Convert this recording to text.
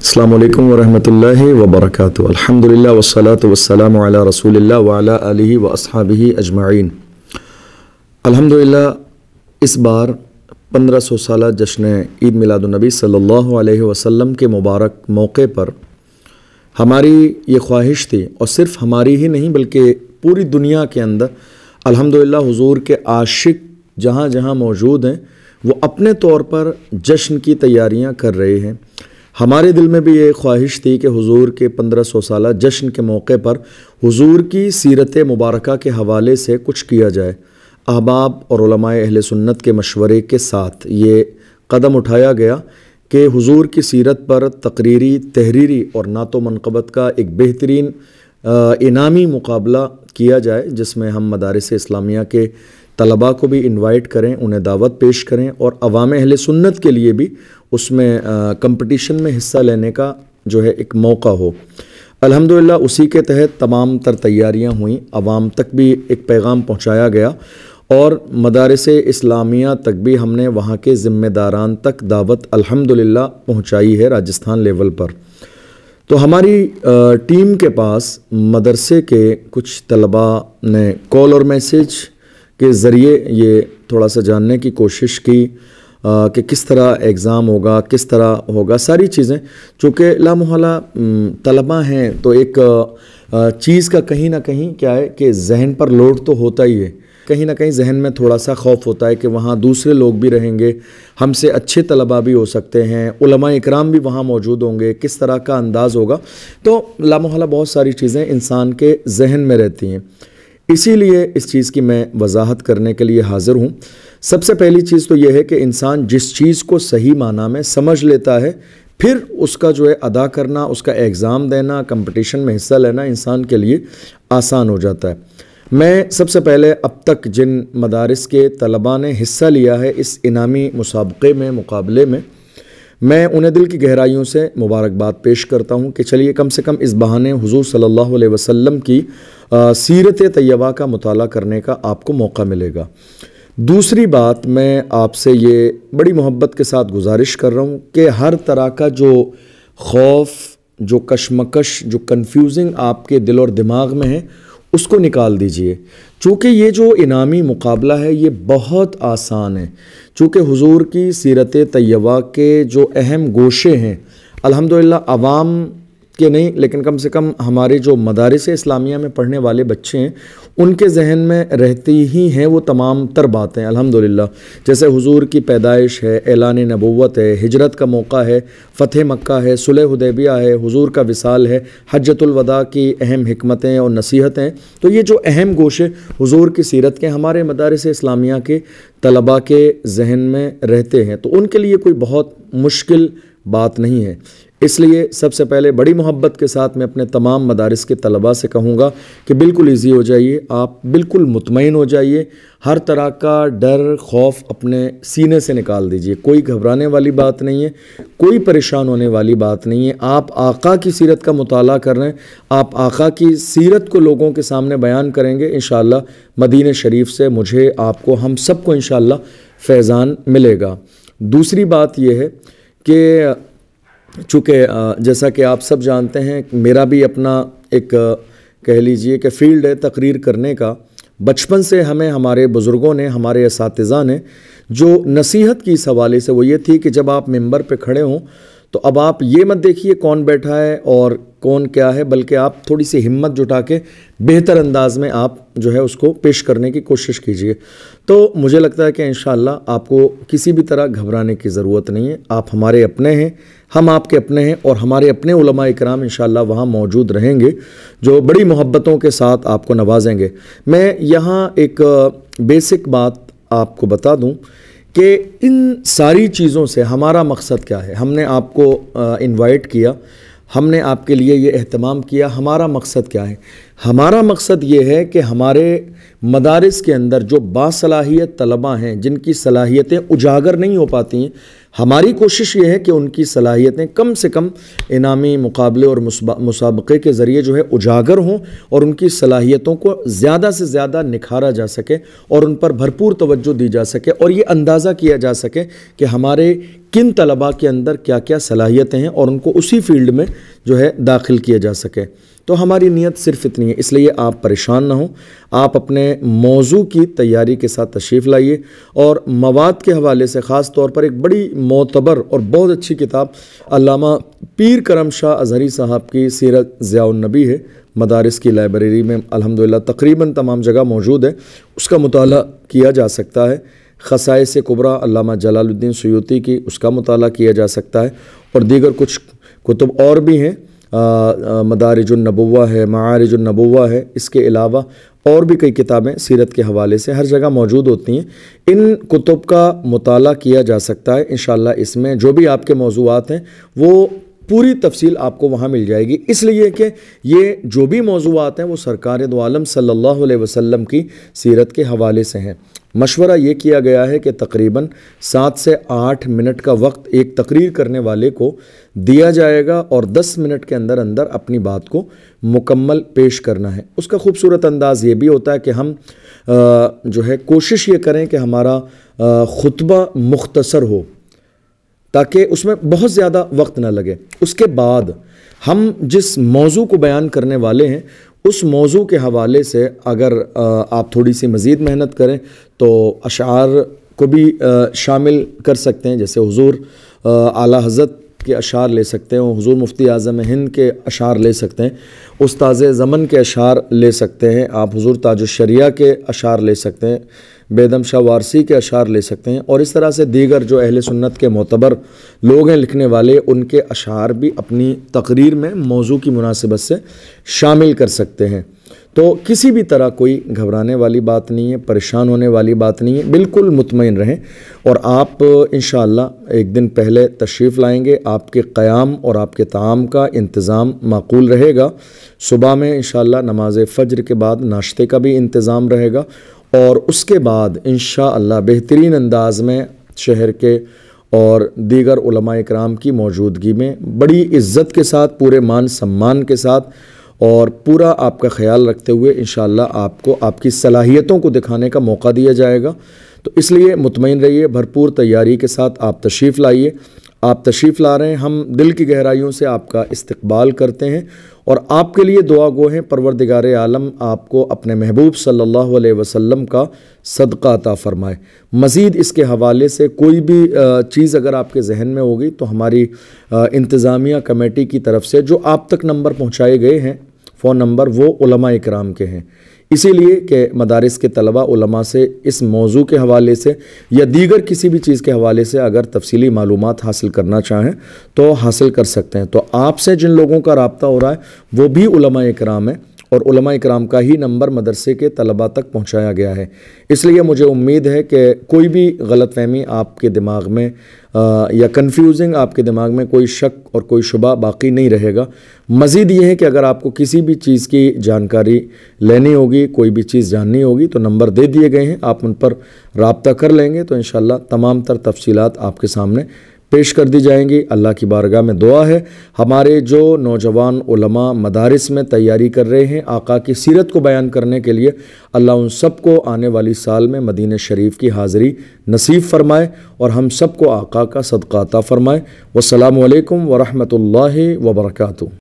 अस्सलामु अलैकुम वरहमतुल्लाहि वबरकातुहू। अल्हम्दुलिल्लाह वस्सलातु वस्सलामु अला रसूलिल्लाह व अला आलिहि व अस्हाबिहि अजमाइन। अल्हम्दुलिल्लाह इस बार 1500 साला जश्न ईद मिलादुन्नबी सल्लल्लाहु अलैहि वसल्लम के मुबारक मौके पर हमारी ये ख्वाहिश थी, और सिर्फ़ हमारी ही नहीं बल्कि पूरी दुनिया के अंदर अल्हम्दुलिल्लाह हुजूर के आशिक जहाँ जहाँ मौजूद हैं वो अपने तौर पर जश्न की तैयारियाँ कर रहे हैं। हमारे दिल में भी ये ख्वाहिश थी कि हुजूर के 1500 साला जश्न के मौके पर हुजूर की सीरत मुबारका के हवाले से कुछ किया जाए। अहबाब और उलमाए अहले सुन्नत के मशवरे के साथ ये कदम उठाया गया कि हुजूर की सीरत पर तकरीरी, तहरीरी और नातो मनक़बत का एक बेहतरीन इनामी मुकाबला किया जाए, जिसमें हम मदारिस इस्लामिया के तलबा को भी इनवाइट करें, उन्हें दावत पेश करें और अवाम अहले सुन्नत के लिए भी उसमें कंपटीशन में हिस्सा लेने का जो है एक मौका हो। अल्हम्दुलिल्लाह उसी के तहत तमाम तर तैयारियाँ हुई, अवाम तक भी एक पैगाम पहुँचाया गया और मदारिस इस्लामिया तक भी हमने वहाँ के ज़िम्मेदारान तक दावत अल्हम्दुलिल्लाह पहुँचाई है राजस्थान लेवल पर। तो हमारी टीम के पास मदरसे के कुछ तलबा ने कॉल और मैसेज के ज़रिए ये थोड़ा सा जानने की कोशिश की कि किस तरह एग्ज़ाम होगा, किस तरह होगा, सारी चीज़ें। चूँकि लामोहल्ला तलबा हैं तो एक चीज़ का कहीं ना कहीं क्या है कि जहन पर लोड तो होता ही है, कहीं ना कहीं जहन में थोड़ा सा खौफ होता है कि वहाँ दूसरे लोग भी रहेंगे, हमसे अच्छे तलबा भी हो सकते हैं, उलमा इकराम भी वहाँ मौजूद होंगे, किस तरह का अंदाज़ होगा। तो लामोहल्ला बहुत सारी चीज़ें इंसान के जहन में रहती हैं, इसीलिए इस चीज़ की मैं वजाहत करने के लिए हाज़िर हूँ। सबसे पहली चीज़ तो यह है कि इंसान जिस चीज़ को सही माना में समझ लेता है, फिर उसका जो है अदा करना, उसका एग्ज़ाम देना, कंपटीशन में हिस्सा लेना इंसान के लिए आसान हो जाता है। मैं सबसे पहले अब तक जिन मदारिस के तलबा ने हिस्सा लिया है इस इनामी मुसाबक़े में, मुकाबले में, मैं उन्हें दिल की गहराइयों से मुबारकबाद पेश करता हूँ कि चलिए कम से कम इस बहाने हुजूर सल्लल्लाहु अलैहि वसल्लम की सीरत तैयबा का मुताला करने का आपको मौका मिलेगा। दूसरी बात, मैं आपसे ये बड़ी मोहब्बत के साथ गुजारिश कर रहा हूँ कि हर तरह का जो खौफ, जो कशमकश, जो कन्फ्यूजिंग आपके दिल और दिमाग में है उसको निकाल दीजिए। चूँकि ये जो इनामी मुकाबला है ये बहुत आसान है, चूँकि हुजूर की सीरत तैयबा के जो अहम गोशे हैं अल्हम्दुलिल्लाह आवाम के नहीं लेकिन कम से कम हमारे जो मदारिस इस्लामिया में पढ़ने वाले बच्चे हैं उनके जहन में रहती ही हैं वो तमाम तर बातें अल्हम्दुलिल्लाह। जैसे हुजूर की पैदाइश है, ऐलान नबुव्वत है, हिजरत का मौका है, फ़तह मक्का है, सुलह हुदैबिया है, हुजूर का विसाल है, हज्जतुल वदा की अहम हिकमतें और नसीहतें। तो ये जो अहम गोशे हुजूर की सीरत के हमारे मदारिस इस्लामिया के तलबा के जहन में रहते हैं, तो उनके लिए कोई बहुत मुश्किल बात नहीं है। इसलिए सबसे पहले बड़ी मोहब्बत के साथ मैं अपने तमाम मदारिस के तलबा से कहूँगा कि बिल्कुल ईजी हो जाइए, आप बिल्कुल मुतमईन हो जाइए, हर तरह का डर, खौफ अपने सीने से निकाल दीजिए। कोई घबराने वाली बात नहीं है, कोई परेशान होने वाली बात नहीं है। आप आका की सीरत का मुताला कर रहे हैं, आप आका की सीरत को लोगों के सामने बयान करेंगे, इंशाअल्लाह मदीने शरीफ से मुझे, आपको, हम सबको इंशाअल्लाह फैज़ान मिलेगा। दूसरी बात यह है कि चूँकि जैसा कि आप सब जानते हैं मेरा भी अपना एक कह लीजिए कि फ़ील्ड है तकरीर करने का। बचपन से हमें हमारे बुज़ुर्गों ने, हमारे असातिज़ा ने जो नसीहत की इस हवाले से वो ये थी कि जब आप मिंबर पे खड़े हों तो अब आप ये मत देखिए कौन बैठा है और कौन क्या है, बल्कि आप थोड़ी सी हिम्मत जुटा के बेहतर अंदाज में आप जो है उसको पेश करने की कोशिश कीजिए। तो मुझे लगता है कि इंशाअल्लाह आपको किसी भी तरह घबराने की ज़रूरत नहीं है। आप हमारे अपने हैं, हम आपके अपने हैं और हमारे अपने उलमा इकराम इंशाअल्लाह वहाँ मौजूद रहेंगे जो बड़ी मोहब्बतों के साथ आपको नवाजेंगे। मैं यहाँ एक बेसिक बात आपको बता दूँ कि इन सारी चीज़ों से हमारा मकसद क्या है। हमने आपको इनवाइट किया, हमने आपके लिए ये एहतमाम किया, हमारा मकसद क्या है। हमारा मकसद ये है कि हमारे मदारिस के अंदर जो बासलाहियत तलबा हैं, जिनकी सलाहियतें उजागर नहीं हो पाती हैं, हमारी कोशिश ये है कि उनकी सलाहियतें कम से कम इनामी मुकाबले और मुसाबक़े के ज़रिए जो है उजागर हों और उनकी सलाहियतों को ज़्यादा से ज़्यादा निखारा जा सके और उन पर भरपूर तवज्जो दी जा सके और ये अंदाज़ा किया जा सके कि हमारे किन तलबा के अंदर क्या क्या सलाहियतें हैं और उनको उसी फील्ड में जो है दाखिल किया जा सके। तो हमारी नीयत सिर्फ इतनी है, इसलिए आप परेशान ना हो, आप अपने मौजू की तैयारी के साथ तशरीफ़ लाइए। और मवाद के हवाले से ख़ास तौर पर एक बड़ी मोतबर और बहुत अच्छी किताब अल्लामा पीर करम शाह अज़हरी साहब की सीरत ज़ियाउन नबी है, मदारिस की लाइब्रेरी में अल्हम्दुलिल्लाह तकरीबन तमाम जगह मौजूद है, उसका मुताला किया जा सकता है। ख़साइस कुबरा अल्लामा जलालुद्दीन सुयूती की, उसका मुताला किया जा सकता है। और दीगर कुछ कुतुब और भी हैं, मदारिजुन नबुव्वा है, मारिजुन नबुव्वा है, इसके अलावा और भी कई किताबें सीरत के हवाले से हर जगह मौजूद होती हैं। इन कुतुब का मुताला किया जा सकता है। इंशाअल्लाह इसमें जो भी आपके मौज़ूआत हैं वो पूरी तफसील आपको वहाँ मिल जाएगी, इसलिए कि ये जो भी मौज़ूआत हैं वो सरकार दो आलम सल्लल्लाहु अलैहि वसल्लम की सीरत के हवाले से हैं। मशवरा ये किया गया है कि तकरीबन 7 से 8 मिनट का वक्त एक तकरीर करने वाले को दिया जाएगा और 10 मिनट के अंदर अंदर अपनी बात को मुकम्मल पेश करना है। उसका खूबसूरत अंदाज़ ये भी होता है कि हम जो है कोशिश ये करें कि हमारा खुतबा मुख्तसर हो ताकि उसमें बहुत ज़्यादा वक्त ना लगे। उसके बाद हम जिस मौजू को बयान करने वाले हैं उस मौजू के हवाले से अगर आप थोड़ी सी मज़ीद मेहनत करें तो अशार को भी शामिल कर सकते हैं। जैसे हुज़ूर आला हज़रत के अशार ले सकते हैं, हुज़ूर मुफ्ती आज़म हिंद के अशार ले सकते हैं, उस्ताज़े ज़मन के अशार ले सकते हैं, आप हुज़ूर ताजुश्शरिया के अशार ले सकते हैं, बेदम शाह वारसी के अशार ले सकते हैं। और इस तरह से दीगर जो अहले सुन्नत के मोतबर लोग हैं लिखने वाले, उनके अशार भी अपनी तकरीर में मौजू की मुनासिबत से शामिल कर सकते हैं। तो किसी भी तरह कोई घबराने वाली बात नहीं है, परेशान होने वाली बात नहीं है, बिल्कुल मुतमईन रहें। और आप इंशाअल्लाह एक दिन पहले तशरीफ़ लाएंगे, आपके क़याम और आपके ताम का इंतज़ाम माकूल रहेगा। सुबह में इंशाअल्लाह नमाज फ़ज्र के बाद नाश्ते का भी इंतज़ाम रहेगा और उसके बाद इंशाअल्लाह बेहतरीन अंदाज़ में शहर के और दीगर उलमा इकराम की मौजूदगी में बड़ी इज़्ज़त के साथ, पूरे मान सम्मान के साथ और पूरा आपका ख्याल रखते हुए इंशाअल्लाह आपको आपकी सलाहियतों को दिखाने का मौका दिया जाएगा। तो इसलिए मुतमईन रहिए, भरपूर तैयारी के साथ आप तशरीफ़ लाइए। आप तशरीफ़ ला रहे हैं, हम दिल की गहराइयों से आपका इस्तकबाल करते हैं और आपके लिए दुआ गो हैं परवरदिगार आलम आपको अपने महबूब सल्लल्लाहु अलैहि वसल्लम का सदका अता फ़रमाए। मज़ीद इसके हवाले से कोई भी चीज़ अगर आपके जहन में होगी तो हमारी इंतज़ामिया कमेटी की तरफ से जो आप तक नंबर पहुँचाए गए हैं, फ़ोन नंबर, वो उलमा इकराम के हैं। इसीलिए कि मदारिस के तलबा उलमा से इस मौजू के हवाले से या दीगर किसी भी चीज़ के हवाले से अगर तफसीली मालूमात हासिल करना चाहें तो हासिल कर सकते हैं। तो आपसे जिन लोगों का रब्ता हो रहा है वो भी उलमा इकराम है और उलमा इकराम का ही नंबर मदरसे के तलबा तक पहुंचाया गया है। इसलिए मुझे उम्मीद है कि कोई भी गलतफहमी आपके दिमाग में या कन्फ्यूजिंग आपके दिमाग में कोई शक और कोई शुबा बाकी नहीं रहेगा। मज़ीद ये है कि अगर आपको किसी भी चीज़ की जानकारी लेनी होगी, कोई भी चीज़ जाननी होगी तो नंबर दे दिए गए हैं, आप उन पर रब्ता कर लेंगे तो इंशाअल्लाह तमाम तर तफसीलात आपके सामने पेश कर दी जाएंगी। अल्लाह की बारगाह में दुआ है हमारे जो नौजवान उलमा मदारिस में तैयारी कर रहे हैं आका की सीरत को बयान करने के लिए, अल्लाह उन सब को आने वाली साल में मदीने शरीफ की हाज़िरी नसीब फ़रमाए और हम सब को आका का सदका अता फ़रमाए। वस्सलामु अलैकुम व रहमतुल्लाहि व बरकातुहू।